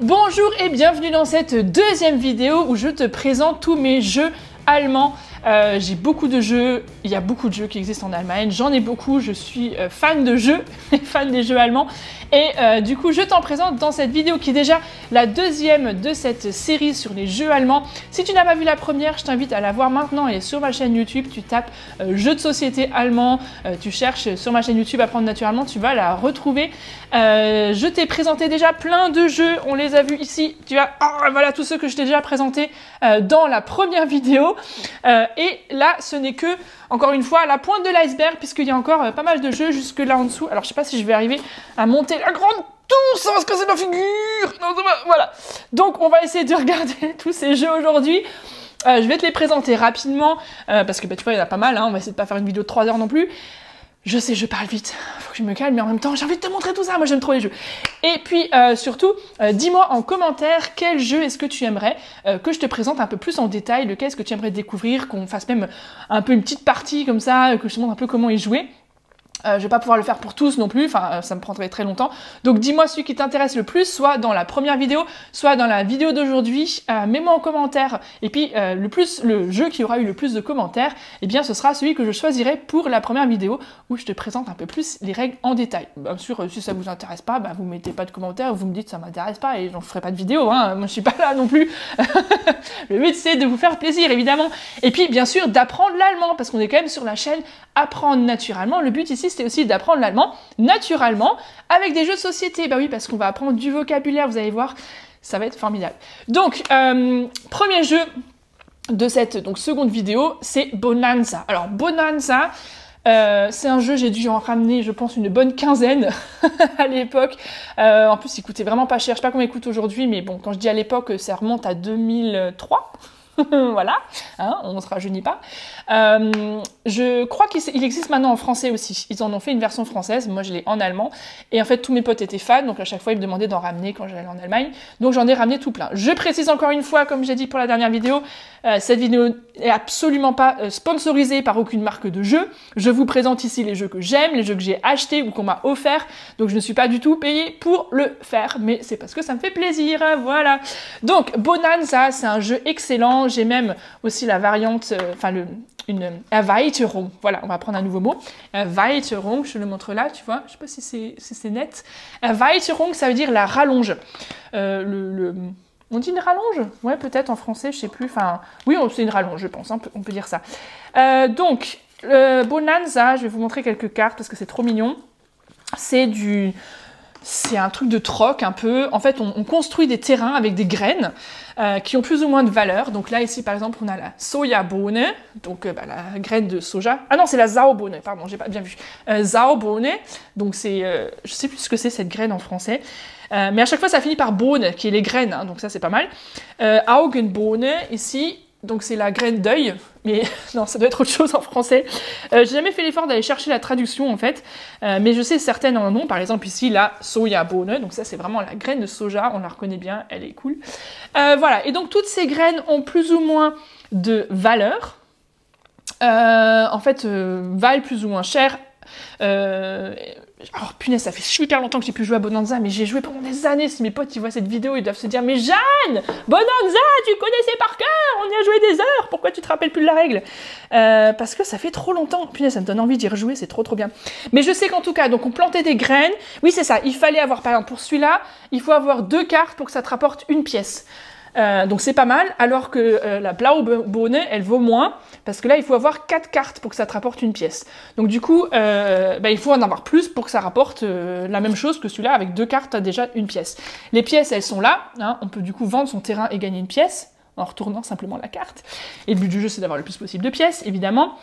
Bonjour et bienvenue dans cette deuxième vidéo où je te présente tous mes jeux allemands. J'ai beaucoup de jeux, il y a beaucoup de jeux qui existent en Allemagne, j'en ai beaucoup, je suis fan de jeux, fan des jeux allemands. Et du coup, je t'en présente dans cette vidéo qui est déjà la deuxième de cette série sur les jeux allemands. Si tu n'as pas vu la première, je t'invite à la voir maintenant. Elle est sur ma chaîne YouTube, tu tapes jeux de société allemands, tu cherches sur ma chaîne YouTube Apprendre naturellement, tu vas la retrouver. Je t'ai présenté déjà plein de jeux, on les a vus ici. Tu as, voilà tous ceux que je t'ai déjà présentés dans la première vidéo. Et là, ce n'est que, encore une fois, la pointe de l'iceberg, puisqu'il y a encore pas mal de jeux jusque là en dessous. Alors, je sais pas si je vais arriver à monter la grande tour sans se casser ma figure. Non, voilà. Donc, on va essayer de regarder tous ces jeux aujourd'hui. Je vais te les présenter rapidement, parce que tu vois, il y en a pas mal. Hein, on va essayer de pas faire une vidéo de 3 heures non plus. Je sais, je parle vite, faut que je me calme, mais en même temps, j'ai envie de te montrer tout ça, moi j'aime trop les jeux. Et puis, surtout, dis-moi en commentaire quel jeu est-ce que tu aimerais que je te présente un peu plus en détail, lequel est-ce que tu aimerais découvrir, qu'on fasse même un peu une petite partie comme ça, que je te montre un peu comment y jouer. Je vais pas pouvoir le faire pour tous non plus, enfin ça me prendrait très longtemps. Donc dis-moi celui qui t'intéresse le plus, soit dans la première vidéo, soit dans la vidéo d'aujourd'hui. Mets-moi en commentaire. Et puis le jeu qui aura eu le plus de commentaires, eh bien ce sera celui que je choisirai pour la première vidéo où je te présente un peu plus les règles en détail. Bien sûr, si ça vous intéresse pas, vous mettez pas de commentaires, vous me dites ça m'intéresse pas et j'en ferai pas de vidéo. Hein. Moi je suis pas là non plus. Le but c'est de vous faire plaisir évidemment. Et puis bien sûr d'apprendre l'allemand parce qu'on est quand même sur la chaîne Apprendre naturellement. Le but ici c'était aussi d'apprendre l'allemand naturellement avec des jeux de société. Bah oui, parce qu'on va apprendre du vocabulaire, vous allez voir, ça va être formidable. Donc, premier jeu de cette seconde vidéo, c'est Bonanza. Alors, Bonanza, c'est un jeu, j'ai dû en ramener, je pense, une bonne quinzaine à l'époque. En plus, il coûtait vraiment pas cher. Je sais pas combien il coûte aujourd'hui, mais bon, quand je dis à l'époque, ça remonte à 2003. Voilà, hein, on ne se rajeunit pas. Je crois qu'il existe maintenant en français aussi. Ils en ont fait une version française, moi je l'ai en allemand. Et en fait, tous mes potes étaient fans, donc à chaque fois ils me demandaient d'en ramener quand j'allais en Allemagne. Donc j'en ai ramené tout plein. Je précise encore une fois, comme j'ai dit pour la dernière vidéo, cette vidéo n'est absolument pas sponsorisée par aucune marque de jeu. Je vous présente ici les jeux que j'aime, les jeux que j'ai achetés ou qu'on m'a offert. Donc je ne suis pas du tout payée pour le faire, mais c'est parce que ça me fait plaisir, voilà. Donc Bonanza, c'est un jeu excellent. J'ai même aussi la variante, une Erweiterung. Voilà, on va prendre un nouveau mot. Erweiterung, je te le montre là, tu vois. Je sais pas si c'est net. Erweiterung, ça veut dire la rallonge. On dit une rallonge? Ouais, peut-être en français, je sais plus. Enfin, oui, c'est une rallonge, je pense. Hein, on peut dire ça. Donc, Bonanza, je vais vous montrer quelques cartes parce que c'est trop mignon. C'est un truc de troc un peu. En fait, on construit des terrains avec des graines qui ont plus ou moins de valeur. Donc là, ici, par exemple, on a la Sojabohne, donc la graine de soja. Ah non, c'est la Saubohne, pardon, j'ai pas bien vu. Saubohne, donc c'est, je sais plus ce que c'est cette graine en français. Mais à chaque fois, ça finit par Bohne, qui est les graines, hein, donc ça, c'est pas mal. Augenbohne, ici, donc c'est la graine d'œil, mais non, ça doit être autre chose en français. J'ai jamais fait l'effort d'aller chercher la traduction en fait, mais je sais certaines en ont, par exemple ici la Sojabohne, donc ça c'est vraiment la graine de soja, on la reconnaît bien, elle est cool. Voilà, et donc toutes ces graines ont plus ou moins de valeur, en fait valent plus ou moins cher. Alors punaise, ça fait super longtemps que j'ai pu jouer à Bonanza, mais j'ai joué pendant des années. Si mes potes ils voient cette vidéo, ils doivent se dire: mais Jeanne, Bonanza, tu connaissais par cœur, on y a joué des heures, pourquoi tu te rappelles plus de la règle? Parce que ça fait trop longtemps. Punaise, ça me donne envie d'y rejouer, c'est trop bien. Mais je sais qu'en tout cas, donc on plantait des graines. Oui, c'est ça, il fallait avoir, par exemple pour celui-là, il faut avoir 2 cartes pour que ça te rapporte une pièce. Donc c'est pas mal, alors que la Blaubohne, elle vaut moins, parce que là, il faut avoir 4 cartes pour que ça te rapporte une pièce. Donc du coup, il faut en avoir plus pour que ça rapporte la même chose que celui-là, avec 2 cartes, t'as déjà une pièce. Les pièces, elles sont là, hein, on peut du coup vendre son terrain et gagner une pièce, en retournant simplement la carte. Et le but du jeu, c'est d'avoir le plus possible de pièces, évidemment.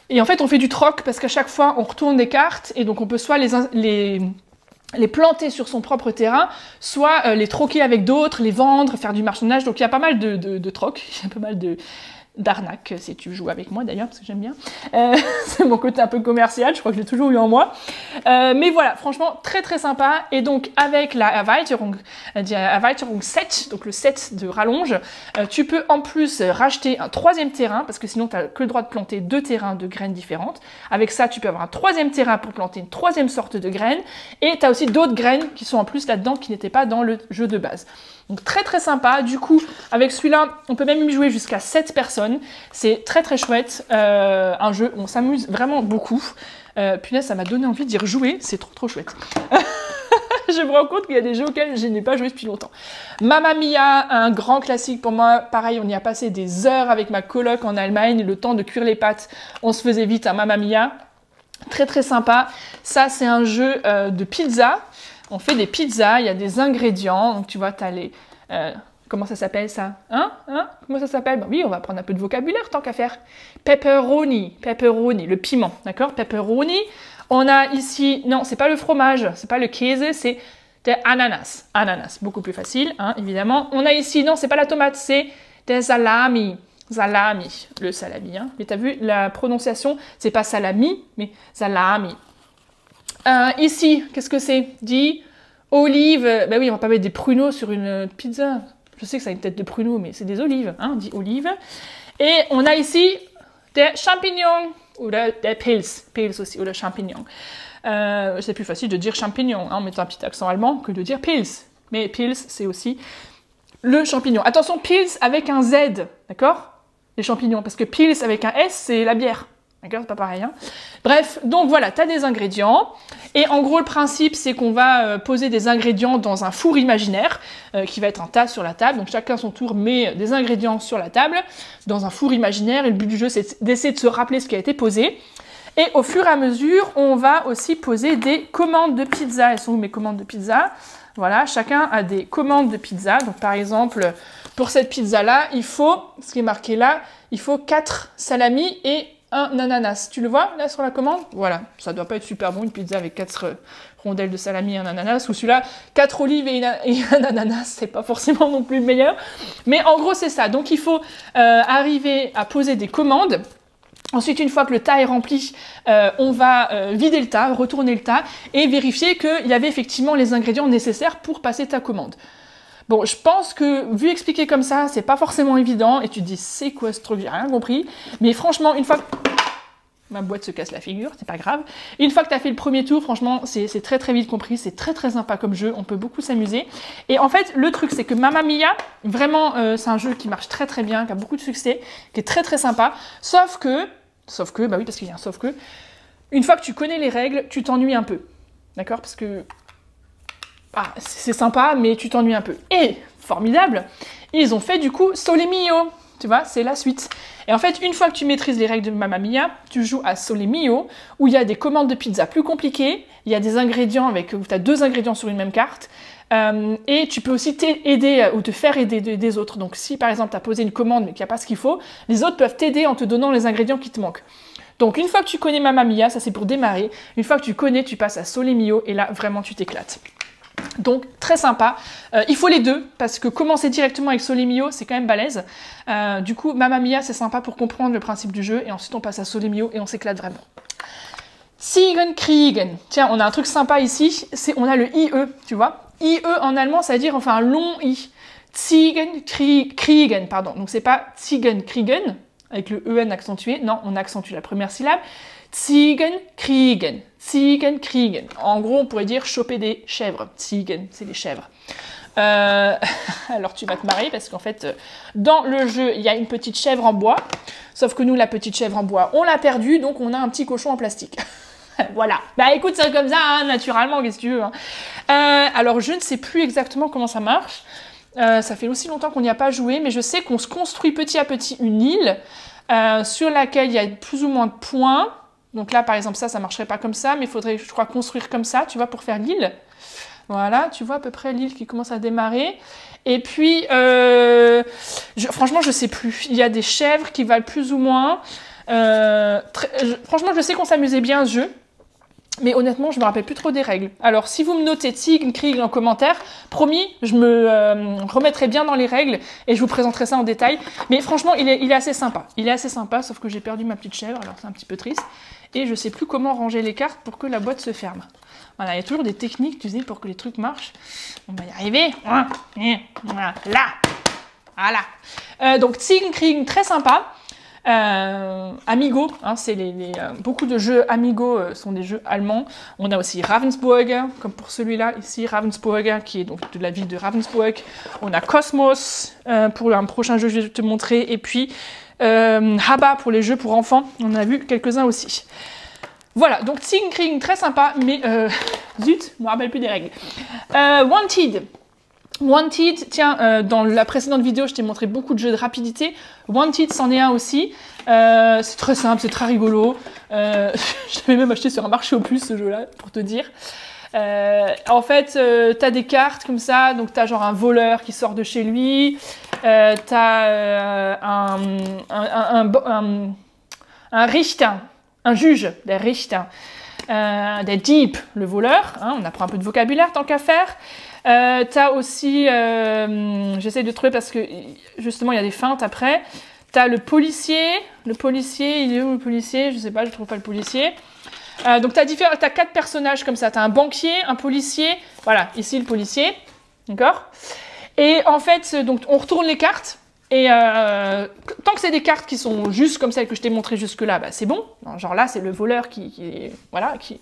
Et en fait, on fait du troc, parce qu'à chaque fois, on retourne des cartes, et donc on peut soit les planter sur son propre terrain, soit les troquer avec d'autres, les vendre, faire du marchandage. Donc il y a pas mal de troc, il y a pas mal d'arnaque, si tu joues avec moi d'ailleurs, parce que j'aime bien. C'est mon côté un peu commercial, je crois que j'ai toujours eu en moi. Mais voilà, franchement, très très sympa. Et donc, avec la Erweiterung 7, donc le set de rallonge, tu peux en plus racheter un 3e terrain, parce que sinon, tu n'as que le droit de planter 2 terrains de graines différentes. Avec ça, tu peux avoir un 3e terrain pour planter une 3e sorte de graines. Et tu as aussi d'autres graines qui sont en plus là-dedans, qui n'étaient pas dans le jeu de base. Donc très très sympa. Du coup, avec celui-là, on peut même y jouer jusqu'à 7 personnes. C'est très très chouette. Un jeu où on s'amuse vraiment beaucoup. Punaise, ça m'a donné envie d'y rejouer. C'est trop trop chouette. Je me rends compte qu'il y a des jeux auxquels je n'ai pas joué depuis longtemps. Mamma Mia, un grand classique pour moi. Pareil, on y a passé des heures avec ma coloc en Allemagne. Le temps de cuire les pâtes, on se faisait vite à Mamma Mia. Très très sympa. Ça, c'est un jeu de pizza. On fait des pizzas, il y a des ingrédients. Donc tu vois, tu as les... comment ça s'appelle ça? Comment ça s'appelle? Bah oui, on va prendre un peu de vocabulaire tant qu'à faire. Pepperoni, le piment, d'accord? Pepperoni. On a ici... Non, c'est pas le fromage, c'est pas le käse, c'est de ananas. Ananas, beaucoup plus facile, hein, évidemment. On a ici... Non, c'est pas la tomate, c'est des salami. Salami, le salami. Hein. Mais tu as vu, la prononciation, c'est pas salami, mais salami. Ici, qu'est-ce que c'est? Dit olive. Ben oui, on va pas mettre des pruneaux sur une pizza. Je sais que ça a une tête de pruneau, mais c'est des olives. Hein, on dit olive. Et on a ici des champignons. Ou des pils. Pils aussi, ou des champignons. C'est plus facile de dire champignons hein, en mettant un petit accent allemand que de dire pils. Mais pils, c'est aussi le champignon. Attention, pils avec un Z, d'accord? Les champignons, parce que pils avec un S, c'est la bière. D'accord, c'est pas pareil. Hein. Bref, donc voilà, tu as des ingrédients. Et en gros, le principe, c'est qu'on va poser des ingrédients dans un four imaginaire, qui va être un tas sur la table. Donc chacun son tour met des ingrédients sur la table, dans un four imaginaire. Et le but du jeu, c'est d'essayer de se rappeler ce qui a été posé. Et au fur et à mesure, on va aussi poser des commandes de pizza. Elles sont où mes commandes de pizza? Voilà, chacun a des commandes de pizza. Donc par exemple, pour cette pizza-là, il faut, ce qui est marqué là, il faut 4 salamis et un ananas. Tu le vois là sur la commande? Voilà, ça doit pas être super bon, une pizza avec 4 rondelles de salami et un ananas. Ou celui-là, 4 olives et un ananas, c'est pas forcément non plus le meilleur. Mais en gros, c'est ça. Donc il faut arriver à poser des commandes. Ensuite, une fois que le tas est rempli, on va vider le tas, retourner le tas et vérifier qu'il y avait effectivement les ingrédients nécessaires pour passer ta commande. Bon, je pense que, vu expliqué comme ça, c'est pas forcément évident, et tu te dis, c'est quoi ce truc, j'ai rien compris. Mais franchement, une fois que... Ma boîte se casse la figure, c'est pas grave. Une fois que tu as fait le premier tour, franchement, c'est très très vite compris, c'est très très sympa comme jeu, on peut beaucoup s'amuser. Et en fait, le truc, c'est que Mamma Mia, vraiment, c'est un jeu qui marche très très bien, qui a beaucoup de succès, qui est très très sympa, sauf que, bah oui, parce qu'il y a un sauf que, une fois que tu connais les règles, tu t'ennuies un peu, d'accord? Parce que... Ah, c'est sympa, mais tu t'ennuies un peu. Et, formidable, ils ont fait du coup Sole Mio, tu vois, c'est la suite. Et en fait, une fois que tu maîtrises les règles de Mamma Mia, tu joues à Sole Mio, où il y a des commandes de pizza plus compliquées, il y a des ingrédients où tu as 2 ingrédients sur une même carte, et tu peux aussi t'aider ou te faire aider des autres. Donc si par exemple tu as posé une commande mais qu'il n'y a pas ce qu'il faut, les autres peuvent t'aider en te donnant les ingrédients qui te manquent. Donc une fois que tu connais Mamma Mia, ça c'est pour démarrer, une fois que tu connais, tu passes à Sole Mio, et là vraiment tu t'éclates. Donc très sympa, il faut les deux parce que commencer directement avec Sole Mio c'est quand même balèze. Du coup Mamma Mia c'est sympa pour comprendre le principe du jeu et ensuite on passe à Sole Mio et on s'éclate vraiment. Siegen Kriegen, tiens on a un truc sympa ici, on a le IE, tu vois. IE en allemand ça veut dire enfin un long I. Siegen Kriegen, pardon, donc c'est pas Siegen Kriegen avec le EN accentué, non on accentue la première syllabe. Ziegen kriegen, Ziegen kriegen. En gros, on pourrait dire choper des chèvres. Ziegen, c'est les chèvres. Alors tu vas te marrer parce qu'en fait, dans le jeu, il y a une petite chèvre en bois. Sauf que nous, la petite chèvre en bois, on l'a perdue, donc on a un petit cochon en plastique. Voilà. Bah écoute, c'est comme ça, hein, naturellement, qu'est-ce que tu veux. Hein. Alors je ne sais plus exactement comment ça marche. Ça fait aussi longtemps qu'on n'y a pas joué, mais je sais qu'on se construit petit à petit une île sur laquelle il y a plus ou moins de points. Donc là, par exemple, ça marcherait pas comme ça, mais il faudrait, je crois, construire comme ça, tu vois, pour faire l'île. Voilà, tu vois à peu près l'île qui commence à démarrer. Et puis, franchement, je sais plus. Il y a des chèvres qui valent plus ou moins. Franchement, je sais qu'on s'amusait bien à ce jeu. Mais honnêtement, je me rappelle plus trop des règles. Alors, si vous me notez Tign Krieg en commentaire, promis, je me remettrai bien dans les règles et je vous présenterai ça en détail. Mais franchement, il est assez sympa. Il est assez sympa, sauf que j'ai perdu ma petite chèvre, alors c'est un petit peu triste. Et je sais plus comment ranger les cartes pour que la boîte se ferme. Voilà, il y a toujours des techniques, tu sais, pour que les trucs marchent. On va y arriver. Voilà, là. Voilà. Donc, Tign Krieg, très sympa. Amigo, hein, c'est beaucoup de jeux Amigo sont des jeux allemands. On a aussi Ravensburger, comme pour celui-là ici, Ravensburger, qui est donc de la ville de Ravensburg. On a Cosmos pour un prochain jeu que je vais te montrer, et puis Haba pour les jeux pour enfants. On a vu quelques-uns aussi. Voilà, donc Tign Krieg, très sympa, mais zut, je me rappelle plus des règles. Wanted. Wanted, tiens, dans la précédente vidéo, je t'ai montré beaucoup de jeux de rapidité. Wanted, c'en est un aussi. C'est très simple, c'est très rigolo. Je l'avais même acheté sur un marché aux puces, ce jeu-là, pour te dire. En fait, t'as des cartes comme ça, donc t'as genre un voleur qui sort de chez lui. T'as un Richter, un juge, des Richter. Des Dieb, le voleur. Hein, on apprend un peu de vocabulaire tant qu'à faire. T'as aussi, j'essaie de trouver parce que justement il y a des feintes après. T'as le policier, il est où le policier? Je sais pas, je trouve pas le policier. Donc t'as 4 personnages comme ça. T'as un banquier, un policier, voilà, ici le policier, d'accord? Et en fait, donc on retourne les cartes. Et tant que c'est des cartes qui sont juste comme celles que je t'ai montrées jusque-là, bah, c'est bon. Genre là, c'est le voleur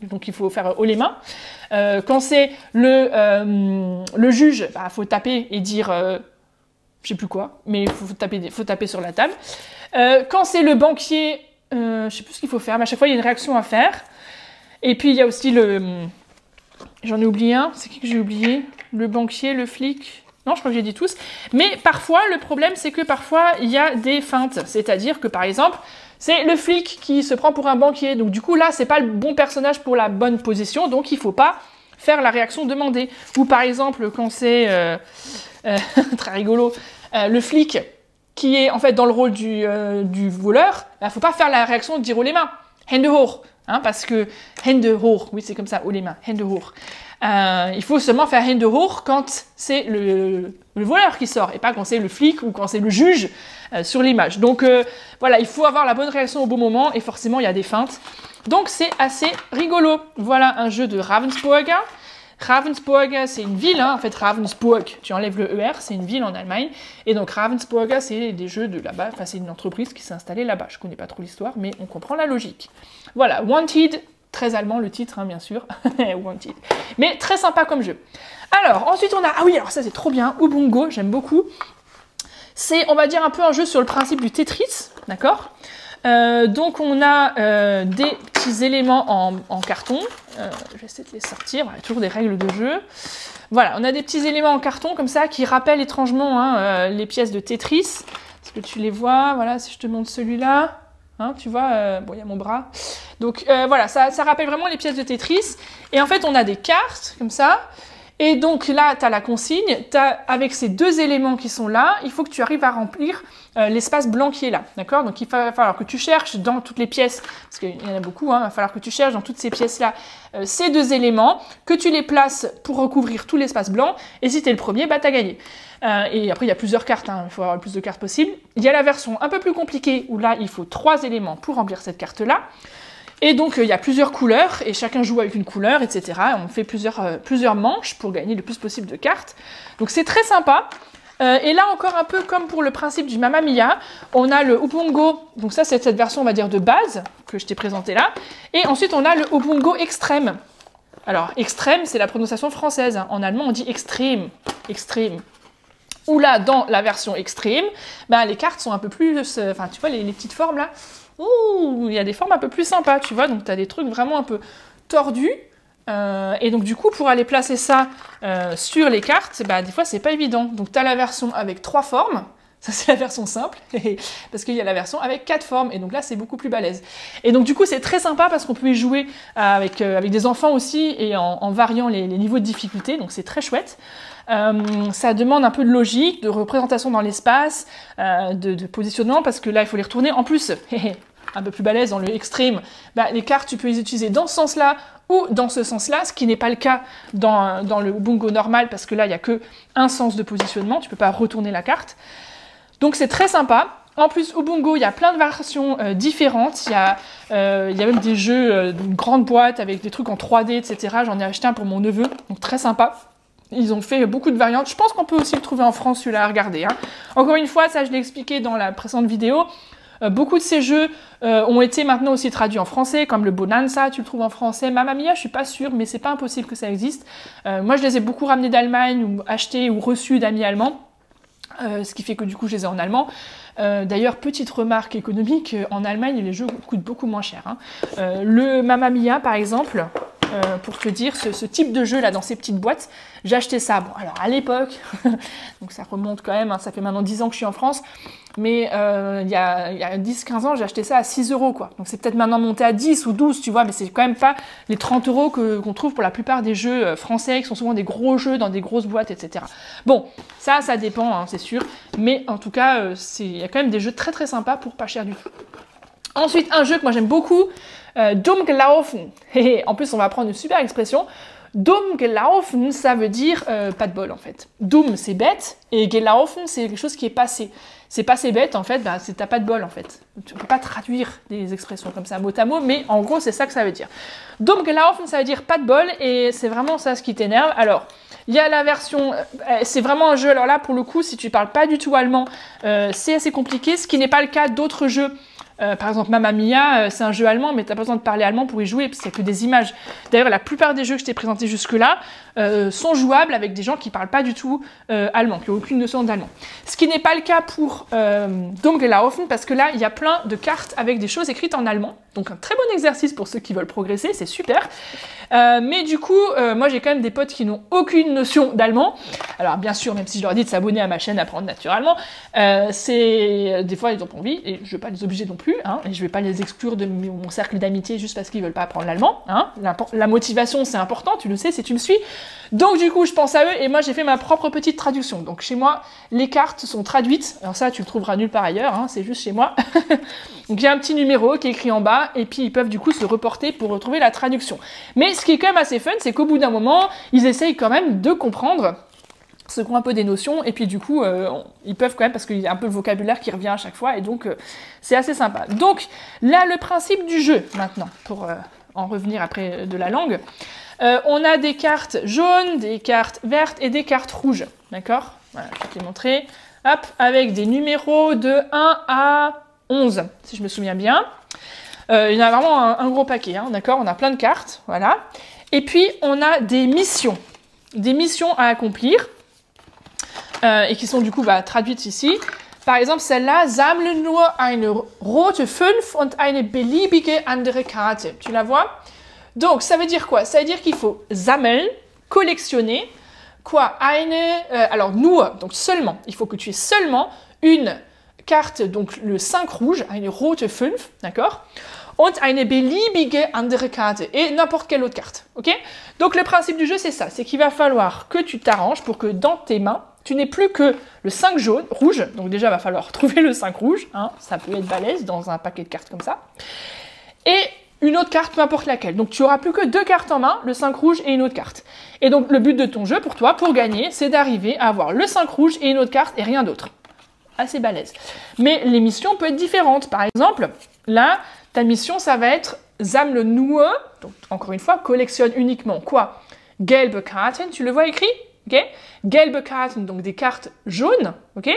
donc il faut faire haut les mains. Quand c'est le juge, bah, faut taper et dire, je sais plus quoi, mais faut taper sur la table. Quand c'est le banquier, je sais plus ce qu'il faut faire, mais à chaque fois il y a une réaction à faire. Et puis il y a aussi j'en ai oublié un, c'est qui que j'ai oublié? Le banquier, le flic. Non, je crois que j'ai dit tous. Mais parfois, le problème, c'est que parfois, il y a des feintes. C'est-à-dire que, par exemple, c'est le flic qui se prend pour un banquier. Donc, du coup, là, c'est pas le bon personnage pour la bonne position. Donc, il faut pas faire la réaction demandée. Ou, par exemple, quand c'est... très rigolo. Le flic qui est, en fait, dans le rôle du voleur, il faut pas faire la réaction de dire haut les mains. Hände hoch. Hein, parce que Hände hoch, oui, c'est comme ça, haut les mains. Hände hoch. Il faut seulement faire Hände hoch quand c'est le voleur qui sort et pas quand c'est le flic ou quand c'est le juge sur l'image. Donc voilà, il faut avoir la bonne réaction au bon moment et forcément il y a des feintes. Donc c'est assez rigolo. Voilà un jeu de Ravensburger. Ravensburger, c'est une ville, hein, en fait Ravensburg, tu enlèves le ER, c'est une ville en Allemagne. Et donc Ravensburger, c'est des jeux de là-bas, enfin c'est une entreprise qui s'est installée là-bas. Je connais pas trop l'histoire, mais on comprend la logique. Voilà, Wanted. Très allemand le titre, hein, bien sûr. Wanted. Mais très sympa comme jeu. Alors, ensuite on a... Ah oui, alors ça c'est trop bien. Ubungo, j'aime beaucoup. C'est, on va dire, un peu un jeu sur le principe du Tetris, d'accord? Donc on a des petits éléments en carton. Je vais essayer de les sortir. Il y a toujours des règles de jeu. Voilà, on a des petits éléments en carton comme ça qui rappellent étrangement hein, les pièces de Tetris. Est-ce que tu les vois? Voilà, si je te montre celui-là. Hein, tu vois, bon, il y a mon bras. Donc voilà, ça rappelle vraiment les pièces de Tetris. Et en fait, on a des cartes, comme ça. Et donc là, tu as la consigne. Avec ces deux éléments qui sont là, il faut que tu arrives à remplir l'espace blanc qui est là. D'accord? Donc il va falloir que tu cherches dans toutes les pièces, parce qu'il y en a beaucoup, hein, il va falloir que tu cherches dans toutes ces pièces-là ces deux éléments, que tu les places pour recouvrir tout l'espace blanc. Et si tu es le premier, bah tu as gagné. Et après, il y a plusieurs cartes, hein, il faut avoir le plus de cartes possible. Il y a la version un peu plus compliquée, où là, il faut 3 éléments pour remplir cette carte-là. Et donc, il y a plusieurs couleurs, et chacun joue avec une couleur, etc. On fait plusieurs manches pour gagner le plus possible de cartes. Donc, c'est très sympa. Et là, encore un peu comme pour le principe du Mamma Mia, on a le Ubungo. Donc ça, c'est cette version, on va dire, de base, que je t'ai présentée là. Et ensuite, on a le Ubungo Extrême. Alors, extrême, c'est la prononciation française. Hein. En allemand, on dit extrême. Extrême. Ou là, dans la version extrême, bah, les cartes sont un peu plus... Enfin, tu vois, les petites formes là. Ouh, il y a des formes un peu plus sympas, tu vois. Donc, tu as des trucs vraiment un peu tordus. Et donc, du coup, pour aller placer ça sur les cartes, bah, des fois, c'est pas évident. Donc, tu as la version avec 3 formes. Ça, c'est la version simple, parce qu'il y a la version avec 4 formes, et donc là, c'est beaucoup plus balèze. Et donc, du coup, c'est très sympa, parce qu'on peut y jouer avec des enfants aussi, et en variant les niveaux de difficulté, donc c'est très chouette. Ça demande un peu de logique, de représentation dans l'espace, de positionnement, parce que là, il faut les retourner. En plus, un peu plus balèze dans le extreme, bah, les cartes, tu peux les utiliser dans ce sens-là ou dans ce sens-là, ce qui n'est pas le cas dans le Ubungo normal, parce que là, il n'y a qu'un sens de positionnement, tu ne peux pas retourner la carte. Donc c'est très sympa. En plus, Ubungo, il y a plein de versions différentes. Il y a même des jeux d'une grande boîte avec des trucs en 3D, etc. J'en ai acheté un pour mon neveu, donc très sympa. Ils ont fait beaucoup de variantes. Je pense qu'on peut aussi le trouver en France, celui-là, à regarder. Hein. Encore une fois, ça je l'ai expliqué dans la précédente vidéo. Beaucoup de ces jeux ont été maintenant aussi traduits en français, comme le Bonanza, tu le trouves en français. Mamma Mia, je suis pas sûre, mais c'est pas impossible que ça existe. Moi, je les ai beaucoup ramenés d'Allemagne, ou achetés ou reçus d'amis allemands. Ce qui fait que du coup, je les ai en allemand. D'ailleurs, petite remarque économique, en Allemagne, les jeux coûtent beaucoup moins cher. Hein. Le Mamma Mia, par exemple, pour te dire, ce type de jeu là dans ces petites boîtes, j'ai acheté ça. Bon, alors à l'époque, donc ça remonte quand même, hein, ça fait maintenant 10 ans que je suis en France, mais il y a 10-15 ans, j'ai acheté ça à 6 €, quoi. Donc c'est peut-être maintenant monté à 10 ou 12, tu vois, mais c'est quand même pas les 30 € qu'on trouve pour la plupart des jeux français, qui sont souvent des gros jeux dans des grosses boîtes, etc. Bon, ça dépend, hein, c'est sûr, mais en tout cas, il y a quand même des jeux très très sympas pour pas cher du tout. Ensuite, un jeu que moi j'aime beaucoup, Dumm gelaufen. En plus, on va apprendre une super expression. Dumm gelaufen, ça veut dire pas de bol en fait. Dumm, c'est bête, et gelaufen, c'est quelque chose qui est passé. C'est passé bête en fait, bah, t'as pas de bol en fait. Tu peux pas traduire des expressions comme ça mot à mot, mais en gros, c'est ça que ça veut dire. Dumm gelaufen, ça veut dire pas de bol, et c'est vraiment ça ce qui t'énerve. Alors, il y a la version, c'est vraiment un jeu, alors là, pour le coup, si tu parles pas du tout allemand, c'est assez compliqué, ce qui n'est pas le cas d'autres jeux. Par exemple, Mamma Mia, c'est un jeu allemand, mais tu n'as pas besoin de parler allemand pour y jouer, parce qu'il n'y a que des images. D'ailleurs, la plupart des jeux que je t'ai présentés jusque-là sont jouables avec des gens qui ne parlent pas du tout allemand, qui n'ont aucune notion d'allemand. Ce qui n'est pas le cas pour Dumm gelaufen, parce que là, il y a plein de cartes avec des choses écrites en allemand. Donc un très bon exercice pour ceux qui veulent progresser, c'est super. Mais du coup, moi j'ai quand même des potes qui n'ont aucune notion d'allemand. Alors bien sûr, même si je leur dis de s'abonner à ma chaîne Apprendre Naturellement, des fois ils n'ont pas envie, et je ne vais pas les obliger non plus, hein, et je ne vais pas les exclure de mon cercle d'amitié juste parce qu'ils ne veulent pas apprendre l'allemand. Hein. La motivation c'est important, tu le sais si tu me suis. Donc du coup, je pense à eux, et moi j'ai fait ma propre petite traduction. Donc chez moi, les cartes sont traduites. Alors ça, tu le trouveras nulle part ailleurs, hein, c'est juste chez moi. Donc il y a un petit numéro qui est écrit en bas, et puis ils peuvent du coup se reporter pour retrouver la traduction. Mais ce qui est quand même assez fun, c'est qu'au bout d'un moment, ils essayent quand même de comprendre ceux qui ont un peu des notions, et puis du coup, ils peuvent quand même, parce qu'il y a un peu le vocabulaire qui revient à chaque fois, et donc c'est assez sympa. Donc là, le principe du jeu, maintenant, pour en revenir après de la langue, on a des cartes jaunes, des cartes vertes et des cartes rouges, d'accord? Voilà, je vais te les montrer. Hop, avec des numéros de 1 à 11, si je me souviens bien. Il y en a vraiment un gros paquet, hein, d'accord? On a plein de cartes, voilà. Et puis, on a des missions à accomplir, et qui sont du coup traduites ici. Par exemple, celle-là, sammle nur eine rote 5 und eine beliebige andere Karte. Tu la vois? Donc, ça veut dire quoi? Ça veut dire qu'il faut sammeln, collectionner, quoi? Alors, nur, donc seulement. Il faut que tu aies seulement une carte, donc le 5 rouge, eine rote 5, d'accord? Und eine beliebige andere Karte, et n'importe quelle autre carte, ok? Donc le principe du jeu, c'est ça, c'est qu'il va falloir que tu t'arranges pour que dans tes mains, tu n'aies plus que le 5 rouge, donc déjà, il va falloir trouver le 5 rouge, hein, ça peut être balèze dans un paquet de cartes comme ça, et une autre carte, peu importe laquelle. Donc tu auras plus que 2 cartes en main, le 5 rouge et une autre carte. Et donc le but de ton jeu, pour toi, pour gagner, c'est d'arriver à avoir le 5 rouge et une autre carte et rien d'autre. Assez balèze. Mais les missions peuvent être différentes. Par exemple, là, ta mission, ça va être sammle nur, donc encore une fois, collectionne uniquement quoi? Gelbe Karten, tu le vois écrit? Okay? Gelbe Karten, donc des cartes jaunes, ok?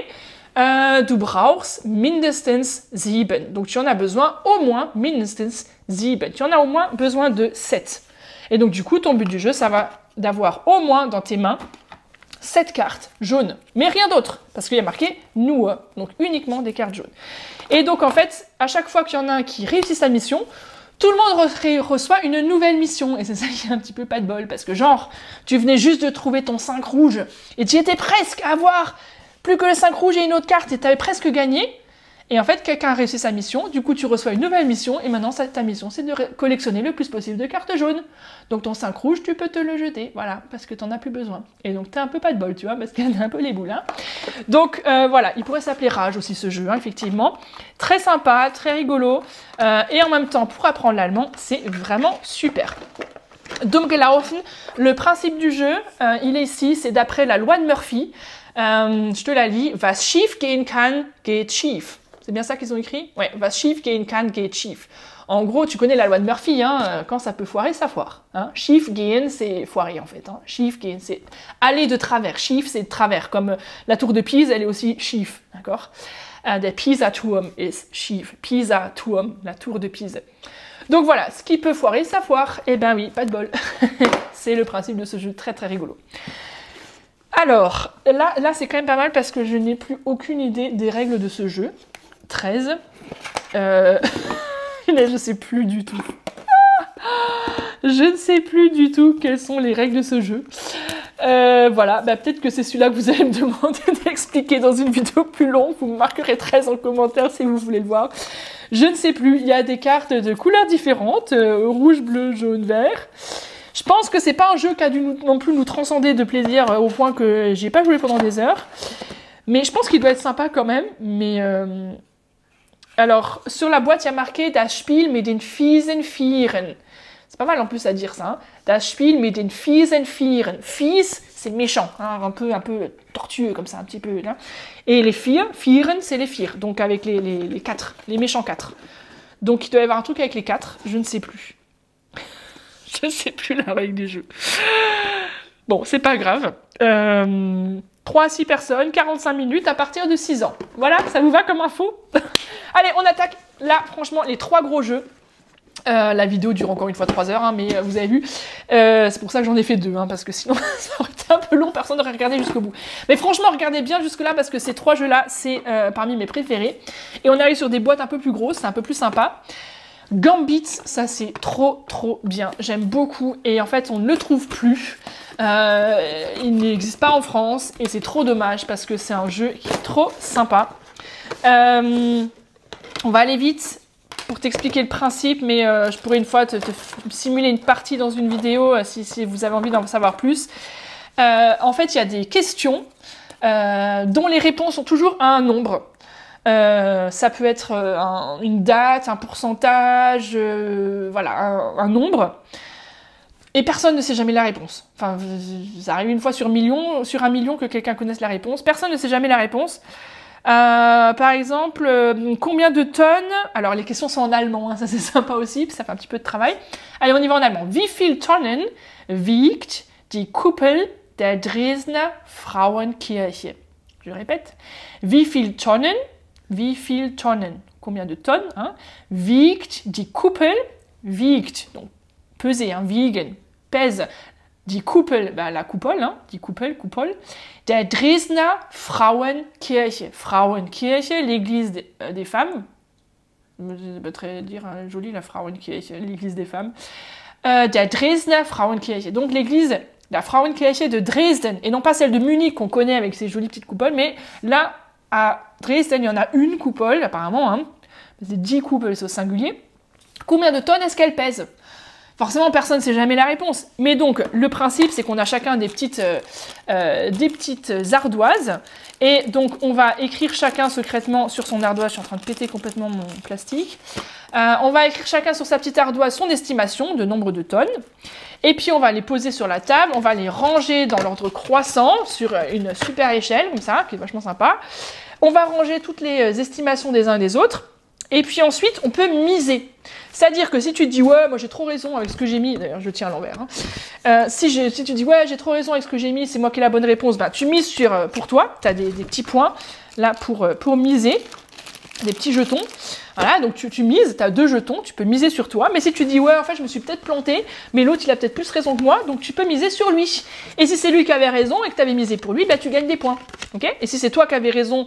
Du brauchst mindestens 7. Donc tu en as besoin au moins mindestens 7. Tu en as au moins besoin de 7. Et donc du coup, ton but du jeu, ça va d'avoir au moins dans tes mains 7 cartes jaunes, mais rien d'autre, parce qu'il y a marqué nur, donc uniquement des cartes jaunes. Et donc en fait, à chaque fois qu'il y en a un qui réussit sa mission, tout le monde reçoit une nouvelle mission, et c'est ça qui est un petit peu pas de bol, parce que genre, tu venais juste de trouver ton 5 rouge, et tu étais presque à avoir plus que le 5 rouge et une autre carte, et tu avais presque gagné, Et en fait, quelqu'un a réussi sa mission, du coup tu reçois une nouvelle mission, et maintenant ta mission c'est de collectionner le plus possible de cartes jaunes. Donc ton 5 rouge, tu peux te le jeter, voilà, parce que t'en as plus besoin. Et donc t'as un peu pas de bol, tu vois, parce qu'il y a un peu les boules. Hein. Donc voilà, il pourrait s'appeler Rage aussi ce jeu, hein, effectivement. Très sympa, très rigolo, et en même temps, pour apprendre l'allemand, c'est vraiment super. Dumm gelaufen, le principe du jeu, il est ici, c'est d'après la loi de Murphy. Je te la lis. Was schief gehen kann, geht schief. C'est bien ça qu'ils ont écrit? Ouais, was schief gehen kann, geht schief. En gros, tu connais la loi de Murphy, hein, quand ça peut foirer, ça foire. Hein. Schief gehen, c'est foirer en fait. Hein. Schief gehen, c'est aller de travers. Schief, c'est de travers. Comme la tour de Pise, elle est aussi schief, d'accord? Der Pisa-Turm ist schief. Pisa-Turm, la tour de Pise. Donc voilà, ce qui peut foirer, ça foire. Eh ben oui, pas de bol. C'est le principe de ce jeu, très très rigolo. Alors, là c'est quand même pas mal parce que je n'ai plus aucune idée des règles de ce jeu. 13. Je ne sais plus du tout. Je ne sais plus du tout quelles sont les règles de ce jeu. Voilà, bah, peut-être que c'est celui-là que vous allez me demander d'expliquer dans une vidéo plus longue. Vous me marquerez 13 en commentaire si vous voulez le voir. Je ne sais plus, il y a des cartes de couleurs différentes, rouge, bleu, jaune, vert. Je pense que c'est pas un jeu qui a dû non plus nous transcender de plaisir au point que j'ai pas joué pendant des heures. Mais je pense qu'il doit être sympa quand même. Mais alors, sur la boîte, il y a marqué Das Spiel mit den fiesen Vieren. C'est pas mal en plus à dire ça. Hein. Das Spiel mit den fiesen Vieren. Fies, c'est méchant, hein, un peu tortueux comme ça, un petit peu. Là. Et les Vieren, c'est les Vier. Donc avec les 4, les méchants 4. Donc il doit y avoir un truc avec les 4, je ne sais plus. Je ne sais plus la règle du jeu. Bon, c'est pas grave. 3 à 6 personnes, 45 minutes à partir de 6 ans. Voilà, ça vous va comme info? Allez, on attaque là, franchement, les 3 gros jeux. La vidéo dure encore une fois 3 heures, hein, mais vous avez vu, c'est pour ça que j'en ai fait 2, hein, parce que sinon ça aurait été un peu long, personne n'aurait regardé jusqu'au bout. Mais franchement, regardez bien jusque-là, parce que ces 3 jeux-là, c'est parmi mes préférés. Et on arrive sur des boîtes un peu plus grosses, c'est un peu plus sympa. Gambit, ça c'est trop bien, j'aime beaucoup, et en fait on ne le trouve plus. Il n'existe pas en France, et c'est trop dommage, parce que c'est un jeu qui est trop sympa. On va aller vite pour t'expliquer le principe, mais je pourrais une fois te simuler une partie dans une vidéo si vous avez envie d'en savoir plus. En fait, il y a des questions dont les réponses sont toujours à un nombre. Ça peut être une date, un pourcentage, voilà, un nombre. Et personne ne sait jamais la réponse. Enfin, ça arrive une fois sur un million que quelqu'un connaisse la réponse. Personne ne sait jamais la réponse. Par exemple, combien de tonnes? Alors les questions sont en allemand, hein, ça c'est sympa aussi, ça fait un petit peu de travail. Allez, on y va en allemand. Wie viel Tonnen wiegt die Kuppel der Dresdner Frauenkirche? Je répète. Wie viel Tonnen? Combien de tonnes, hein? Wiegt die Kuppel, wiegt, donc peser, hein, wiegen, pèse. Die Kuppel, bah, la coupole, hein, die Kuppel, der Dresdner Frauenkirche. Frauenkirche, l'église des femmes. Je vais très dire hein, joli la Frauenkirche, l'église des femmes. Der Dresdner Frauenkirche, donc l'église, la Frauenkirche de Dresden, et non pas celle de Munich qu'on connaît avec ses jolies petites coupoles, mais là, à Dresden, il y en a une coupole, apparemment, hein. C'est 10 coupoles, c'est au singulier. Combien de tonnes est-ce qu'elle pèse? Forcément, personne ne sait jamais la réponse. Mais donc, le principe, c'est qu'on a chacun des petites ardoises. Et donc, on va écrire chacun secrètement sur son ardoise. Je suis en train de péter complètement mon plastique. On va écrire chacun sur sa petite ardoise son estimation de nombre de tonnes. Et puis, on va les poser sur la table. On va les ranger dans l'ordre croissant sur une super échelle, comme ça, qui est vachement sympa. On va ranger toutes les estimations des uns et des autres. Et puis ensuite, on peut miser. C'est-à-dire que si tu te dis « Ouais, moi j'ai trop raison avec ce que j'ai mis », d'ailleurs je tiens à l'envers, hein. Si tu dis « Ouais, j'ai trop raison avec ce que j'ai mis, c'est moi qui ai la bonne réponse », bah, tu mises pour toi, tu as des petits points là pour miser, des petits jetons. Voilà, donc tu mises, tu as 2 jetons, tu peux miser sur toi. Mais si tu dis « Ouais, en fait, je me suis peut-être planté, mais l'autre il a peut-être plus raison que moi, donc tu peux miser sur lui. » Et si c'est lui qui avait raison et que tu avais misé pour lui, bah, tu gagnes des points. Okay, et si c'est toi qui avais raison,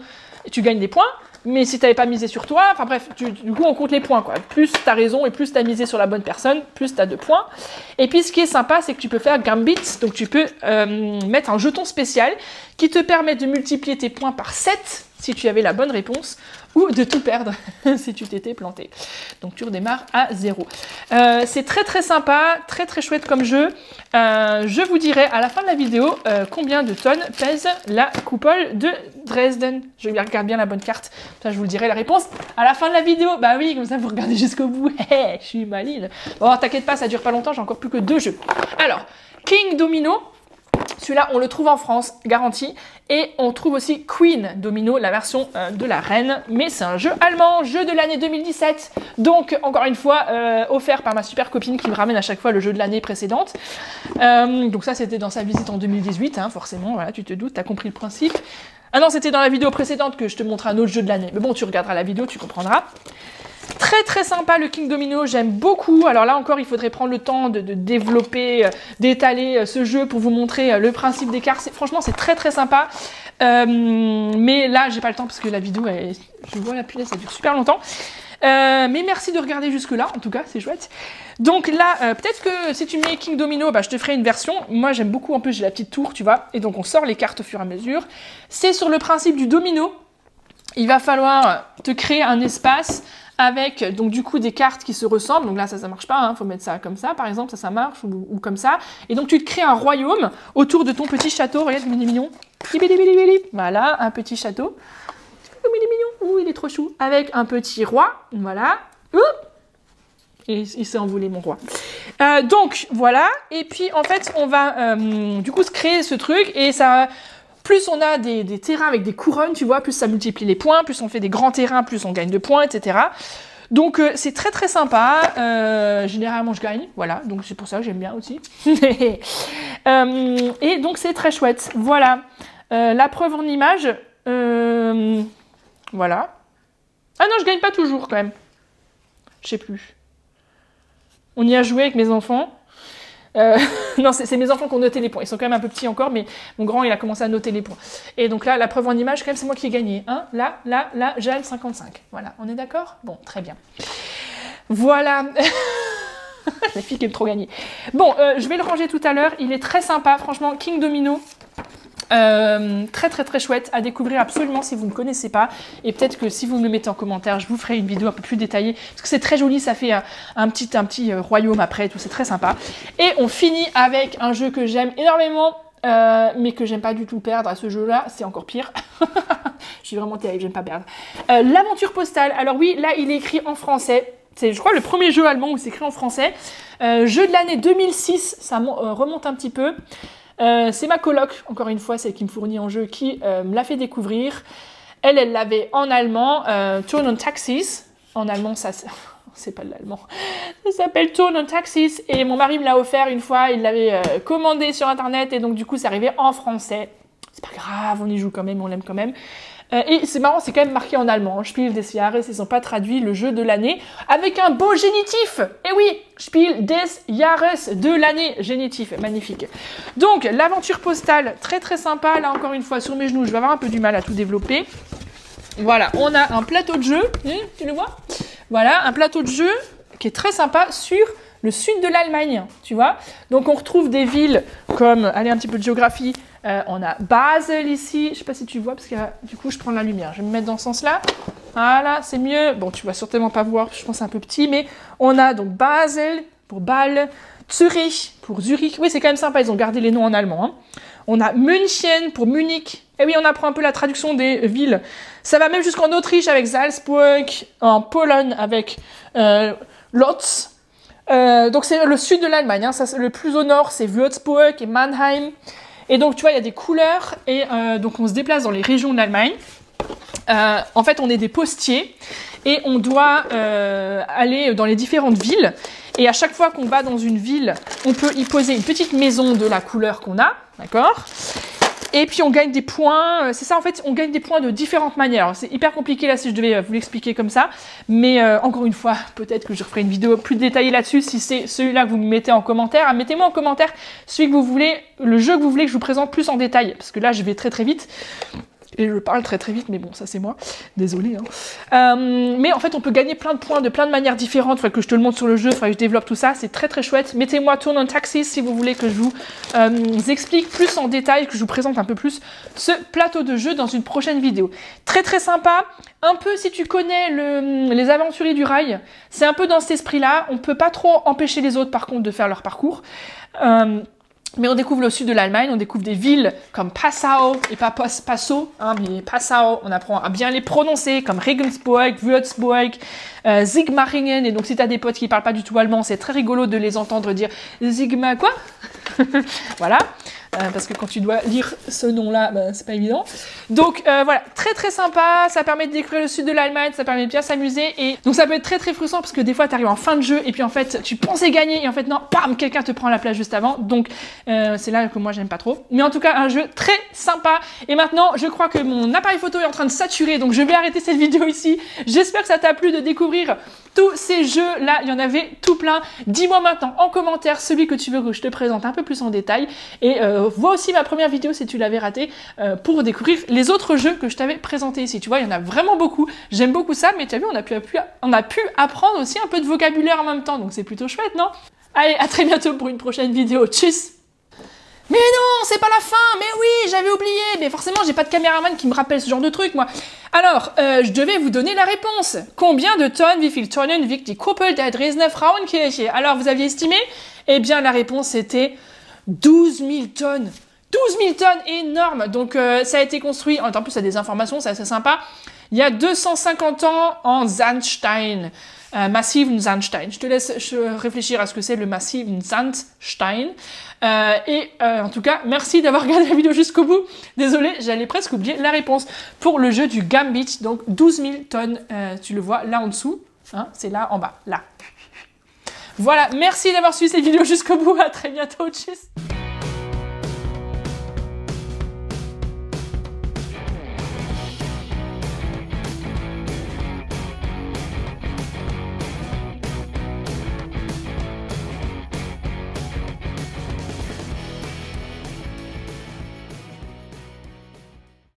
tu gagnes des points. Mais si tu n'avais pas misé sur toi, enfin bref, du coup on compte les points, quoi. Plus tu as raison et plus tu as misé sur la bonne personne, plus tu as 2 points. Et puis ce qui est sympa, c'est que tu peux faire Gambit, donc tu peux mettre un jeton spécial qui te permet de multiplier tes points par 7 si tu avais la bonne réponse ou de tout perdre si tu t'étais planté. Donc tu redémarres à 0. C'est très très sympa, très très chouette comme jeu. Je vous dirai à la fin de la vidéo combien de tonnes pèse la coupole de Dresden. Je regarde bien la bonne carte, ça je vous le dirai la réponse à la fin de la vidéo. Bah oui, comme ça vous regardez jusqu'au bout. Je suis maline. Bon, t'inquiète pas, ça dure pas longtemps, j'ai encore plus que 2 jeux. Alors, King Domino. Celui-là, on le trouve en France, garanti. Et on trouve aussi Queen Domino, la version de la reine. Mais c'est un jeu allemand, jeu de l'année 2017. Donc, encore une fois, offert par ma super copine qui me ramène à chaque fois le jeu de l'année précédente. Donc ça, c'était dans sa visite en 2018, hein, forcément. Voilà, tu te doutes, t'as compris le principe. Ah non, c'était dans la vidéo précédente que je te montre un autre jeu de l'année. Mais bon, tu regarderas la vidéo, tu comprendras. Très très sympa le King Domino, j'aime beaucoup. Alors là encore, il faudrait prendre le temps de développer, d'étaler ce jeu pour vous montrer le principe des cartes. Franchement, c'est très très sympa. Mais là, j'ai pas le temps parce que la vidéo, je vois la punaise, ça dure super longtemps. Mais merci de regarder jusque là, en tout cas, c'est chouette. Donc là, peut-être que si tu mets King Domino, bah, je te ferai une version. Moi, j'aime beaucoup, en plus, j'ai la petite tour, tu vois. Et donc, on sort les cartes au fur et à mesure. C'est sur le principe du domino. Il va falloir te créer un espace avec donc du coup des cartes qui se ressemblent. Donc là ça marche pas, hein. Faut mettre ça comme ça par exemple, ça marche, ou comme ça. Et donc tu te crées un royaume autour de ton petit château. Regarde, il est mignon. Voilà, un petit château. Il est mignon. Ouh, il est trop chou. Avec un petit roi, voilà. Et il s'est envolé mon roi. Donc voilà. Et puis en fait on va du coup se créer ce truc et ça. Plus on a des terrains avec des couronnes, tu vois, plus ça multiplie les points, plus on fait des grands terrains, plus on gagne de points, etc. Donc c'est très très sympa. Généralement je gagne, voilà, donc c'est pour ça que j'aime bien aussi. Et donc c'est très chouette. Voilà. La preuve en image. Voilà. Ah non, je gagne pas toujours quand même. Je sais plus. On y a joué avec mes enfants. Non, c'est mes enfants qui ont noté les points. Ils sont quand même un peu petits encore, mais mon grand, il a commencé à noter les points. Et donc là, la preuve en image, quand même, c'est moi qui ai gagné. Hein, là, Jeanne, 55. Voilà, on est d'accord? Bon, très bien. Voilà. La fille qui aime trop gagner. Bon, je vais le ranger tout à l'heure. Il est très sympa, franchement. King Domino. Très très très chouette à découvrir absolument si vous ne connaissez pas, et peut-être que si vous me le mettez en commentaire je vous ferai une vidéo un peu plus détaillée parce que c'est très joli, ça fait un petit royaume après, tout, c'est très sympa. Et on finit avec un jeu que j'aime énormément mais que j'aime pas du tout perdre à ce jeu là, c'est encore pire. Je suis vraiment terrible, j'aime pas perdre. L'aventure postale, alors oui là il est écrit en français. C'est, je crois, le premier jeu allemand où c'est écrit en français. Jeu de l'année 2006, ça remonte un petit peu. C'est ma coloc, encore une fois, celle qui me fournit en jeu, qui me l'a fait découvrir. Elle l'avait en allemand, Turn on Taxis. En allemand, ça, c'est pas de l'allemand. Ça s'appelle Turn on Taxis. Et mon mari me l'a offert une fois, il l'avait commandé sur internet, et donc du coup, c'est arrivé en français. C'est pas grave, on y joue quand même, on l'aime quand même. Et c'est marrant, c'est quand même marqué en allemand. Spiel des Jahres, ils n'ont pas traduit le jeu de l'année avec un beau génitif. Et oui, Spiel des Jahres, de l'année, génitif, magnifique. Donc, l'aventure postale, très très sympa. Là, encore une fois, sur mes genoux, je vais avoir un peu du mal à tout développer. Voilà, on a un plateau de jeu, tu le vois? Voilà, un plateau de jeu qui est très sympa sur le sud de l'Allemagne, tu vois. Donc, on retrouve des villes comme, allez, un petit peu de géographie. On a Basel ici, je sais pas si tu vois, parce que du coup je prends la lumière, je vais me mettre dans ce sens-là, voilà, c'est mieux, bon tu vas certainement pas voir, je pense que c'est un peu petit, mais on a donc Basel pour Bâle, Zurich pour Zurich, oui c'est quand même sympa, ils ont gardé les noms en allemand, hein. On a München pour Munich, et oui on apprend un peu la traduction des villes, ça va même jusqu'en Autriche avec Salzburg, en Pologne avec Lodz, donc c'est le sud de l'Allemagne, hein. Ça, le plus au nord c'est Würzburg et Mannheim. Et donc, tu vois, il y a des couleurs et donc on se déplace dans les régions de l'Allemagne. En fait, on est des postiers et on doit aller dans les différentes villes. Et à chaque fois qu'on va dans une ville, on peut y poser une petite maison de la couleur qu'on a, d'accord ? Et puis on gagne des points, c'est ça en fait, on gagne des points de différentes manières. C'est hyper compliqué là si je devais vous l'expliquer comme ça, mais encore une fois, peut-être que je referai une vidéo plus détaillée là-dessus si c'est celui-là que vous me mettez en commentaire. Mettez-moi en commentaire celui que vous voulez, le jeu que vous voulez que je vous présente plus en détail, parce que là je vais très très vite. Et je parle très très vite, mais bon, ça c'est moi. Désolée. Hein. Mais en fait, on peut gagner plein de points de plein de manières différentes. Il faudrait que je te le montre sur le jeu, il faudrait que je développe tout ça. C'est très très chouette. Mettez-moi Turn on Taxis si vous voulez que je vous explique plus en détail, que je vous présente un peu plus ce plateau de jeu dans une prochaine vidéo. Très très sympa. Un peu si tu connais les aventuriers du rail, c'est un peu dans cet esprit-là. On peut pas trop empêcher les autres par contre de faire leur parcours. Mais on découvre le sud de l'Allemagne, on découvre des villes comme Passau, et pas Passau, hein, mais Passau, on apprend à bien les prononcer, comme Regensburg, Würzburg, Sigmaringen, et donc si tu as des potes qui parlent pas du tout allemand, c'est très rigolo de les entendre dire Sigma quoi. Voilà, parce que quand tu dois lire ce nom-là, bah, c'est pas évident. Donc voilà, très très sympa, ça permet de découvrir le sud de l'Allemagne, ça permet de bien s'amuser, et donc ça peut être très très frustrant parce que des fois tu arrives en fin de jeu et puis en fait tu pensais gagner et en fait non, bam, quelqu'un te prend la place juste avant, donc c'est là que moi j'aime pas trop. Mais en tout cas un jeu très sympa, et maintenant je crois que mon appareil photo est en train de saturer, donc je vais arrêter cette vidéo ici. J'espère que ça t'a plu de découvrir tous ces jeux là, il y en avait tout plein. Dis-moi maintenant en commentaire celui que tu veux que je te présente un peu plus en détail, et vois aussi ma première vidéo si tu l'avais raté pour découvrir les autres jeux que je t'avais présentés ici. Tu vois, il y en a vraiment beaucoup, j'aime beaucoup ça, mais tu as vu, on a pu apprendre aussi un peu de vocabulaire en même temps, donc c'est plutôt chouette, non? Allez, à très bientôt pour une prochaine vidéo, tchuss! Mais non, c'est pas la fin, mais oui, j'avais oublié, mais forcément j'ai pas de caméraman qui me rappelle ce genre de truc moi. Alors, je devais vous donner la réponse. Combien de tonnes wie viel Tonnen wiegt die Kuppel der Dresdner Frauenkirche? Alors, vous aviez estimé? Eh bien, la réponse était 12 000 tonnes. 12 000 tonnes, énorme. Donc, ça a été construit, en plus, ça a des informations, c'est assez sympa. Il y a 250 ans en Sandstein. Massiven Sandstein. Je te laisse réfléchir à ce que c'est le Massiven Sandstein. En tout cas, merci d'avoir regardé la vidéo jusqu'au bout. Désolée, j'allais presque oublier la réponse pour le jeu du Gambit. Donc 12 000 tonnes, tu le vois là en dessous. Hein, c'est là en bas, là. Voilà, merci d'avoir suivi cette vidéo jusqu'au bout. À très bientôt, tchuss.